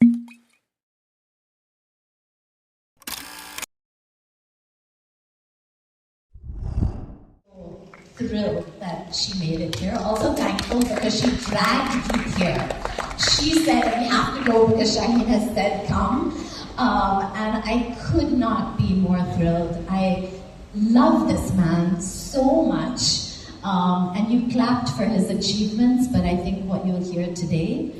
Thrilled that she made it here. Also thankful because she dragged me here. She said, we have to go because Shaheen has said come. And I could not be more thrilled. I love this man so much. And you clapped for his achievements, but I think what you'll hear today,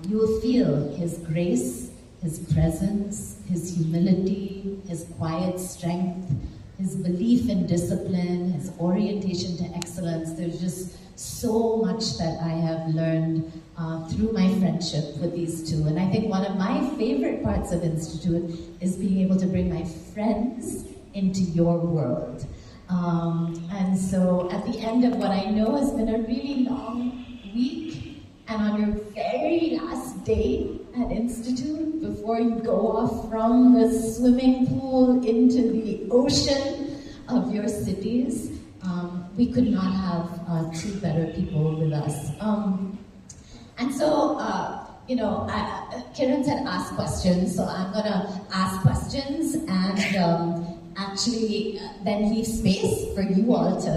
you will feel his grace, his presence, his humility, his quiet strength, his belief in discipline, his orientation to excellence. There's just so much that I have learned through my friendship with these two. And I think one of my favorite parts of Institute is being able to bring my friends into your world. And so at the end of what I know has been a really long week, and on your very last day at Institute, before you go off from the swimming pool into the ocean of your cities, we could not have two better people with us. And so, Kiran said ask questions, so I'm gonna ask questions and actually then leave space for you all to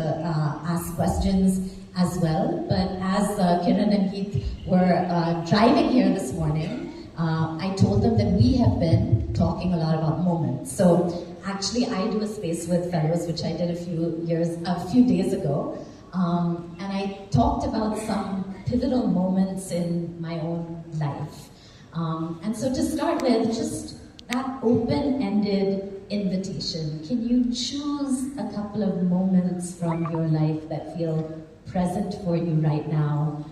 ask questions as well. But as Kiran and Keith were driving here this morning, I told them that we have been talking a lot about moments. So actually I do a space with fellows, which I did a few days ago. And I talked about some pivotal moments in my own life. And so to start with, just that open-ended invitation. Can you choose a couple of moments from your life that feel present for you right now,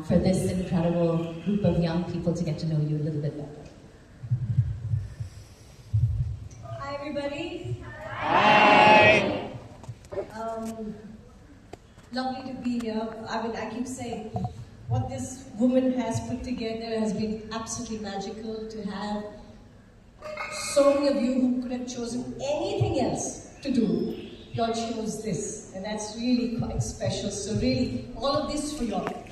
for this incredible group of young people to get to know you a little bit better? Hi, everybody. Hi. Lovely to be here. I keep saying, what this woman has put together has been absolutely magical. To have so many of you who could have chosen anything else to do, you all chose this, and that's really quite special. So really, all of this for you all. Glad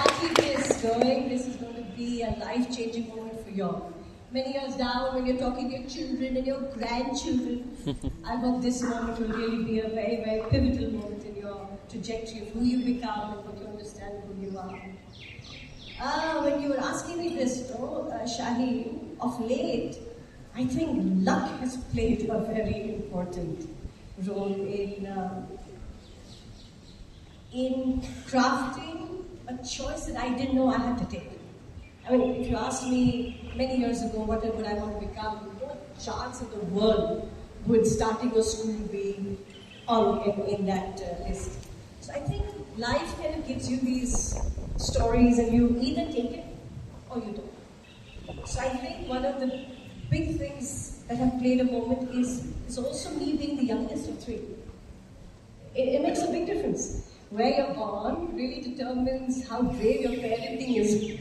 to keep this going. This is going to be a life-changing moment for you all. Many years down, when you're talking to your children and your grandchildren, I hope this moment will really be a very, very pivotal moment in your trajectory of who you become and what you understand who you are. When you were asking me this, Shaheen, of late, I think luck has played a very important role in crafting a choice that I didn't know I had to take. I mean, if you asked me many years ago what would I want to become, no chance in the world would starting a school be in that list. So I think life kind of gives you these stories and you either take it or you don't. So I think one of the big things that have played a moment is also me being the youngest of three. It makes a big difference. Where you're born really determines how brave your parenting is.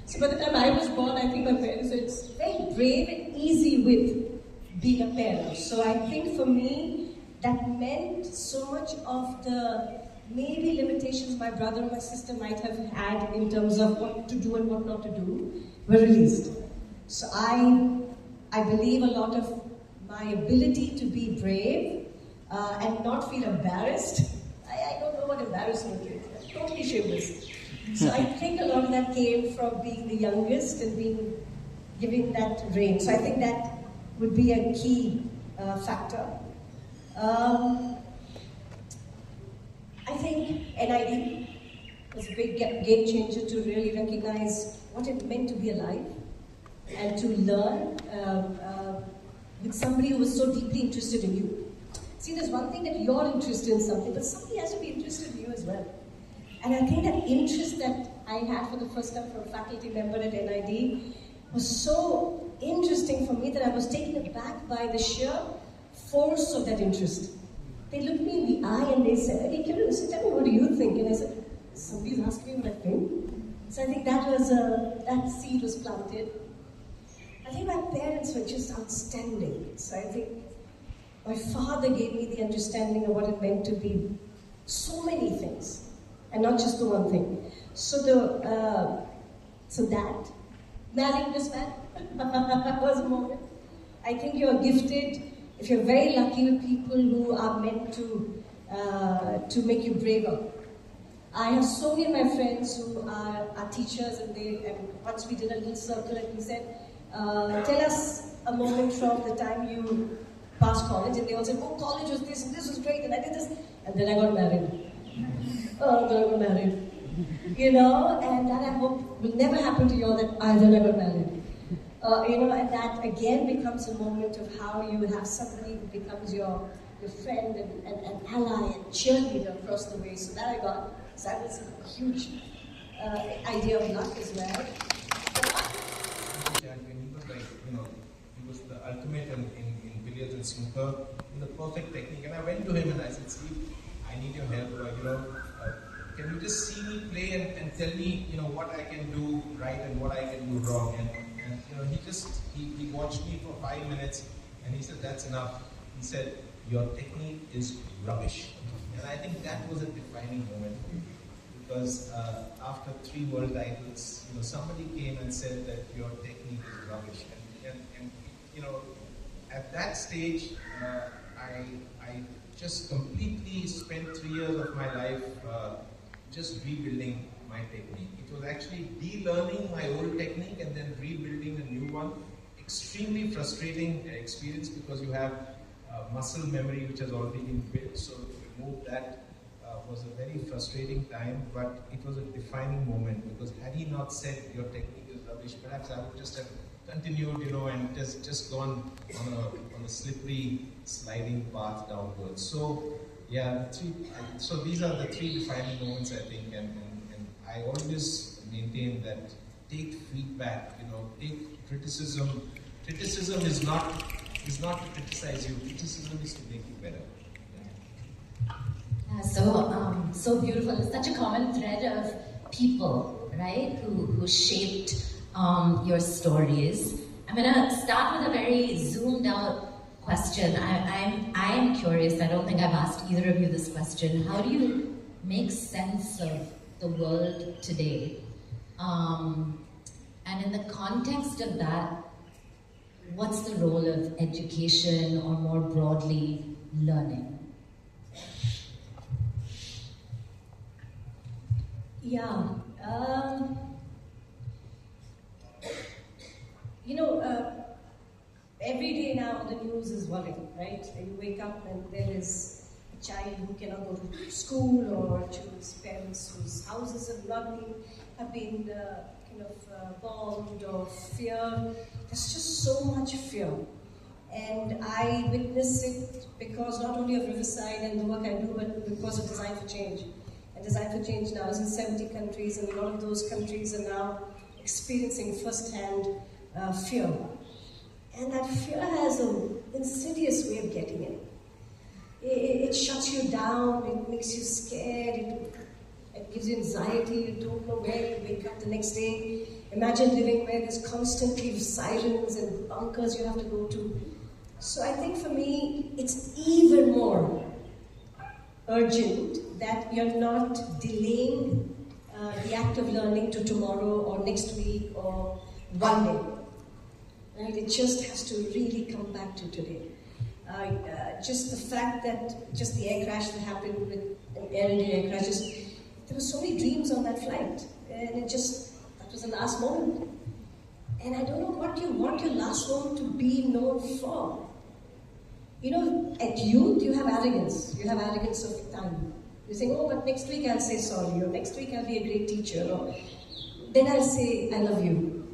So by the time I was born, I think my parents said it's very brave and easy with being a parent. So I think for me, that meant so much of the maybe limitations my brother or my sister might have had in terms of what to do and what not to do were released. So I believe a lot of my ability to be brave and not feel embarrassed. I don't know what embarrassment is. I'm totally shameless. So I think a lot of that came from being the youngest and giving that reign. So I think that would be a key factor. I think NID was a big game changer to really recognize what it meant to be alive and to learn with somebody who was so deeply interested in you. See, there's one thing that you're interested in something, but somebody has to be interested in you as well. And I think that interest that I had for the first time from a faculty member at NID was so interesting for me that I was taken aback by the sheer force of that interest. They looked me in the eye and they said, "Hey, Kiran, so tell me, what do you think?" And I said, "Somebody's asking me what I think." So I think that seed was planted. I think my parents were just outstanding. So I think my father gave me the understanding of what it meant to be so many things, and not just the one thing. So So that, marrying this man was a moment. I think you're gifted. If you're very lucky with people who are meant to make you braver. I have so many of my friends who are teachers, and once we did a little circle and we said, tell us a moment from the time you passed college, and they all said, oh, college was this, and this was great, and I did this, and then I got married. Oh, then I got married. You know, and that I hope will never happen to you all, that I then I got married. You know, and that again becomes a moment of how you have somebody who becomes your friend and ally and cheerleader across the way. So that I got. So that was a huge idea of luck as well. Champion, he was like, he was the ultimate in billiards and snooker, in the perfect technique. And I went to him and I said, Steve, I need your help. Can you just see me play and tell me, what I can do right and what I can do wrong? And he watched me for 5 minutes and he said, that's enough. He said, your technique is rubbish. And I think that was a defining moment for me. Because after 3 world titles, somebody came and said that your technique is rubbish. And at that stage, I just completely spent 3 years of my life just rebuilding my technique. It was actually de-learning my old technique and then rebuilding a new one. Extremely frustrating experience because you have muscle memory which has already been built. So to remove that was a very frustrating time, but it was a defining moment because had he not said your technique is rubbish, perhaps I would just have continued, and just gone on a slippery, sliding path downwards. So yeah, so these are the 3 defining moments, I think, and I always maintain that take feedback, take criticism. Criticism is not to criticize you. Criticism is to make you better. So beautiful. It's such a common thread of people, right, who shaped your stories. I'm gonna start with a very zoomed out question. I am curious. I don't think I've asked either of you this question. How do you make sense of the world today? And in the context of that, what's the role of education or more broadly learning? Yeah. Every day now the news is worrying, right? You wake up and there is a child who cannot go to school or children's parents whose houses have been bombed or fear. There's just so much fear. And I witness it because not only of Riverside and the work I do, but because of Design for Change. And Design for Change now is in 70 countries, and a lot of those countries are now experiencing first-hand fear. And that fear has an insidious way of getting in. It shuts you down, it makes you scared, it gives you anxiety, you don't know where you wake up the next day. Imagine living where there's constantly sirens and bunkers you have to go to. So I think for me, it's even more urgent that you're not delaying the act of learning to tomorrow or next week or one day. Right? It just has to really come back to today. Just the fact that just the air crash that happened with an Air India air crash, there were so many dreams on that flight, and that was the last moment. And I don't know what you want your last moment to be known for. At youth, you have arrogance. You have arrogance of time. You think, oh, but next week I'll say sorry, or next week I'll be a great teacher, or then I'll say I love you.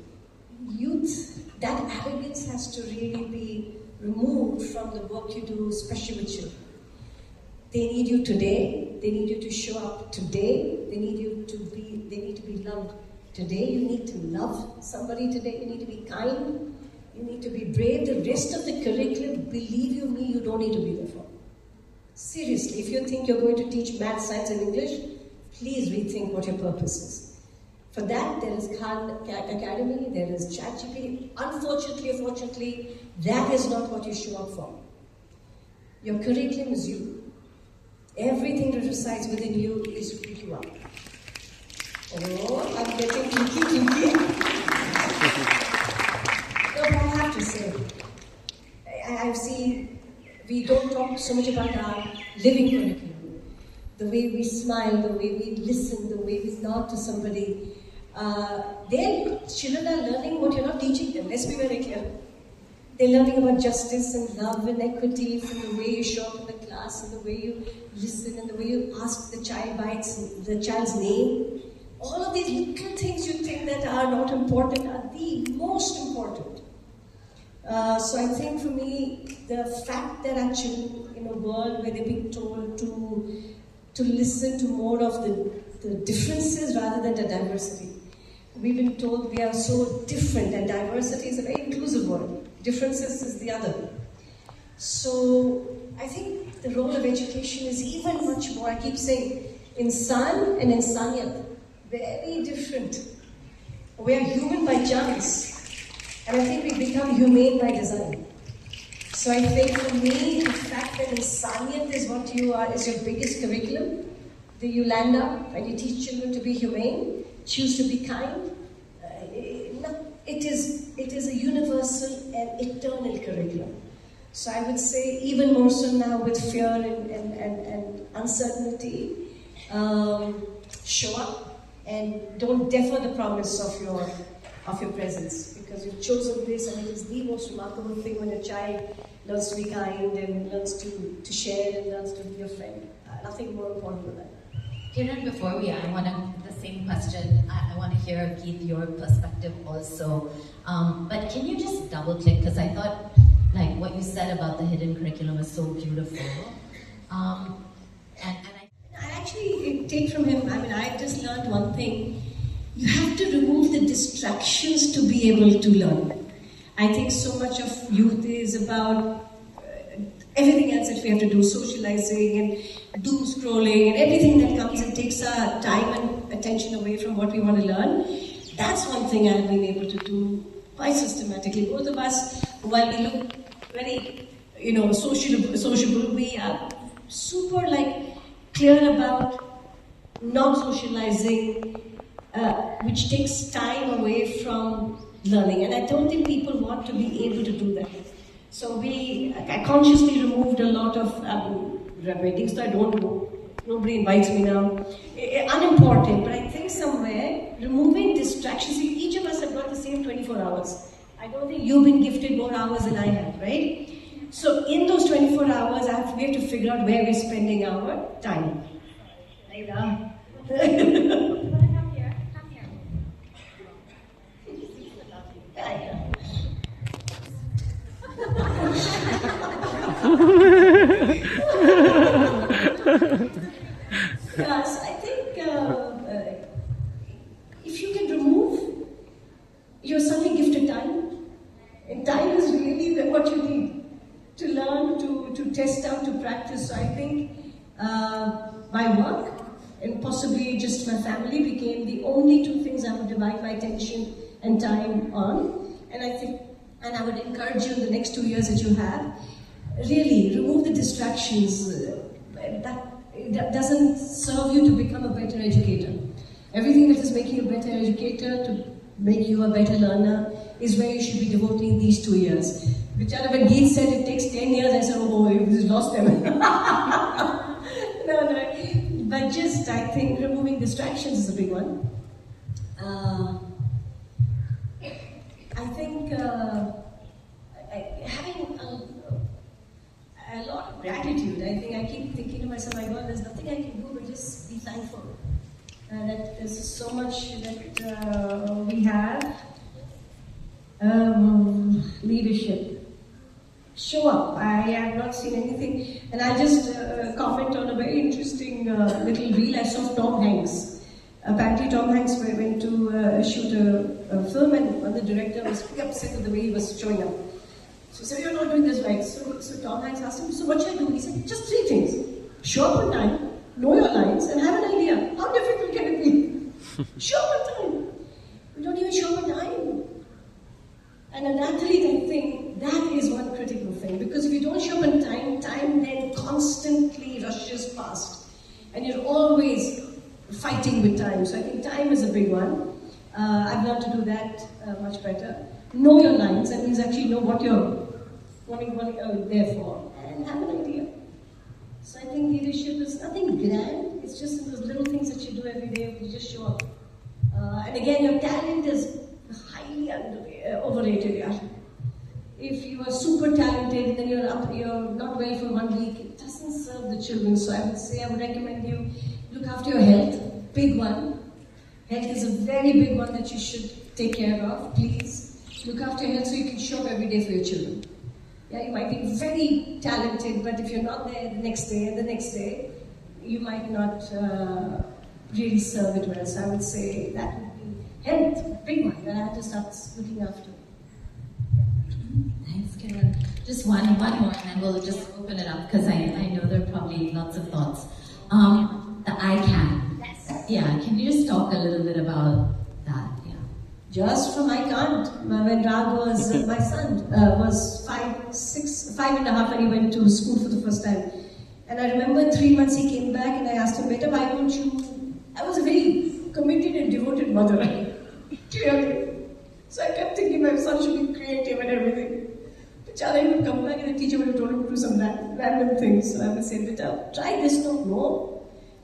Youth, that arrogance has to really be removed from the work you do, especially with children. They need you today. They need you to show up today. They need to be loved today. You need to love somebody today. You need to be kind. You need to be brave. The rest of the curriculum, believe you me, you don't need to be there for. Seriously, if you think you're going to teach math, science, and English, please rethink what your purpose is. For that, there is Khan Academy, there is ChatGPT. Unfortunately or fortunately, that is not what you show up for. Your curriculum is you. Everything that resides within you is who you are. Oh, I'm getting kinky. we don't talk so much about our living curriculum. The way we smile, the way we listen, the way we nod to somebody. Their children are learning what you're not teaching them. Let's be very clear. They're learning about justice and love and equity from the way you show up in the class and the way you listen and the way you ask the child by the child's name. All of these little things you think that are not important are the most important. So I think for me, the fact that actually in a world where they're being told to listen to more of the differences rather than the diversity. We've been told we are so different, and diversity is a very inclusive word. Differences is the other. So I think the role of education is even much more, I keep saying, insan and insaniyat, very different. We are human by chance, and I think we become humane by design. So I think for me, the fact that insaniyat is what you are, is your biggest curriculum, that you land up and you teach children to be humane, choose to be kind. It is a universal and eternal curriculum. So I would say even more so now with fear and uncertainty, show up and don't defer the promise of your presence, because you've chosen this, and it is the most remarkable thing when a child learns to be kind and learns to share and learns to be a friend. Nothing more important than that. Kiran, before I want the same question. I want to hear, Keith, your perspective also. But can you just double click, because I thought like what you said about the hidden curriculum is so beautiful. And I actually take from him, I just learned one thing. You have to remove the distractions to be able to learn. I think so much of youth is about everything else that we have to do, socializing and doom scrolling and everything that comes and takes our time and attention away from what we want to learn. That's one thing I've been able to do quite systematically. Both of us, while we look very, sociable, we are super clear about not socializing, which takes time away from learning. And I don't think people want to be able to do that. So I consciously removed a lot of weddings that I don't go. Nobody invites me now. Unimportant, but I think somewhere removing distractions. See, each of us have got the same 24 hours. I don't think you've been gifted more hours than I have, right? So in those 24 hours, we have to figure out where we're spending our time. Right now. Come here. Yes, I think if you can remove your suddenly gifted time, and time is really what you need to learn, to test out, to practice. So I think my work and possibly just my family became the only two things I would divide my attention and time on. And I would encourage you in the next 2 years that you have, really remove the distractions. That doesn't serve you to become a better educator. Everything that is making you a better educator, to make you a better learner, is where you should be devoting these 2 years. Which when Geet said it takes 10 years, I said, oh, we've lost them. No. But just, I think removing distractions is a big one. I think having a lot of gratitude. I think I keep thinking to myself, my God, there's nothing I can do but just be thankful. That there's so much that we have. Leadership. Show up. I have not seen anything. And I just comment on a very interesting little reel I saw of Tom Hanks. Apparently Tom Hanks went to shoot a film, and the director was pretty upset with the way he was showing up. So he said, you're not doing this right. So Tom Hanks asked him, so what should I do? He said, just 3 things. Show up on time, know your lines, and have an idea. How difficult can it be? Show up on time. We don't even show up on time. And an athlete, I think, that is one critical thing. Because if you don't show up on time, time then constantly rushes past. And you're always fighting with time. So I think time is a big one. I've learned to do that much better. Know your lines. That means actually know what you're there for. and have an idea. So I think leadership is nothing grand. It's just in those little things that you do every day. You just show up. And again, your talent is highly overrated. Yeah. If you are super talented and then you're not well for 1 week, it doesn't serve the children. So I would recommend you look after your health. Big one. Health is a very big one that you should take care of. Please look after your health so you can show up every day for your children. Yeah, you might be very talented, but if you're not there the next day and the next day, you might not really serve it well. So I would say that would be health, big one, that I have to start looking after. Thanks, Kiran. Just one more, and then we'll just open it up because I know there are probably lots of thoughts. The ICANN. Yeah, can you just talk a little bit about that? Yeah. Just from I can't. When Rag was, my son was 5.5 when he went to school for the first time. And I remember 3 months he came back and I asked him, Beta, why don't you? I was a very committed and devoted mother, clearly. So I kept thinking my son should be creative and everything. But Chala, he would come back and the teacher would have told him to do some random things. So I would say, Beta, try this, no.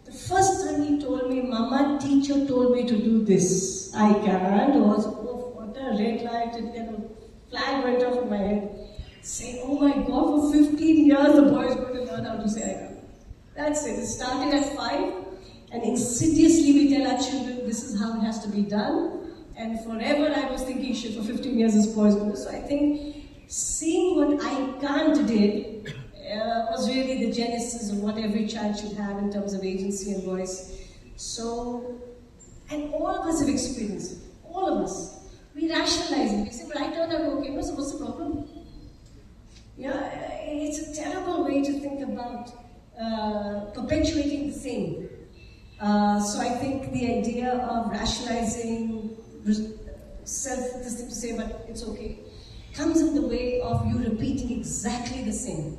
The first time he told me, Mama, teacher told me to do this. I can't. Was, oh, what a red light, and a flag went off in my head. Saying, oh my God, for 15 years the boy is going to learn how to say I can't. That's it. It started at 5, and insidiously we tell our children this is how it has to be done. And forever I was thinking, shit, for 15 years this boy is going to. So I think seeing what I can't did was really the genesis of what every child should have in terms of agency and voice. So, and all of us have experienced it. All of us. We rationalize it. We say, but I turned out okay. No, so what's the problem? Yeah, it's a terrible way to think about perpetuating the same. So I think the idea of rationalizing, this thing to say, but it's okay, comes in the way of you repeating exactly the same.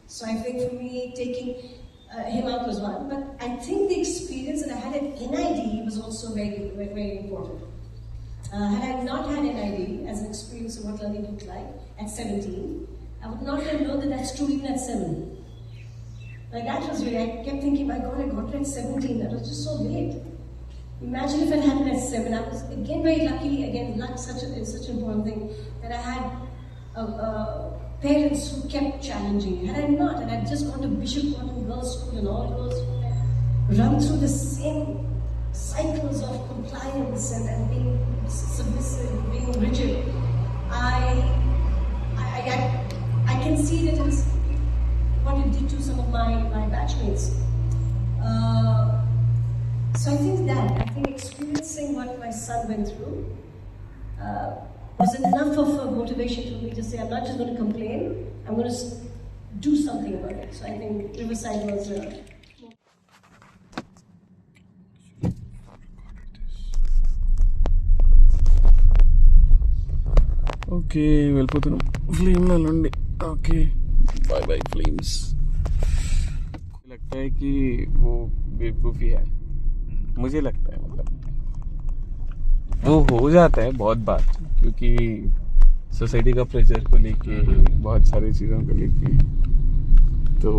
So I think for me, taking him out was one, but I think the experience that I had at NID was also very, very, very important. Had I not had NID as an experience of what learning looked like at 17, I would not have known that that's true even at 7. Like that was really, I kept thinking, my God, I got it at 17, that was just so late. Imagine if it happened at 7. I was again very lucky, again, luck is such an important thing, that I had parents who kept challenging. Had I not, and I'd just gone to Bishop Cotton Girls' School and all girls run through the same cycles of compliance and being submissive, being rigid, I can see that it's what it did to some of my batchmates. So I think experiencing what my son went through was enough of a motivation for me to say, I'm not just going to complain, I'm going to do something about it. So I think Riverside was okay వెళ్ళిపోతున్నాం ఫ్లేమ్లో నుండి okay bye bye flames लगता है कि वो बेवकूफ़ी है मुझे लगता है मतलब वो हो जाता है बहुत बार क्योंकि सोसाइटी का प्रेशर को लेके बहुत सारी चीज़ों को लेके तो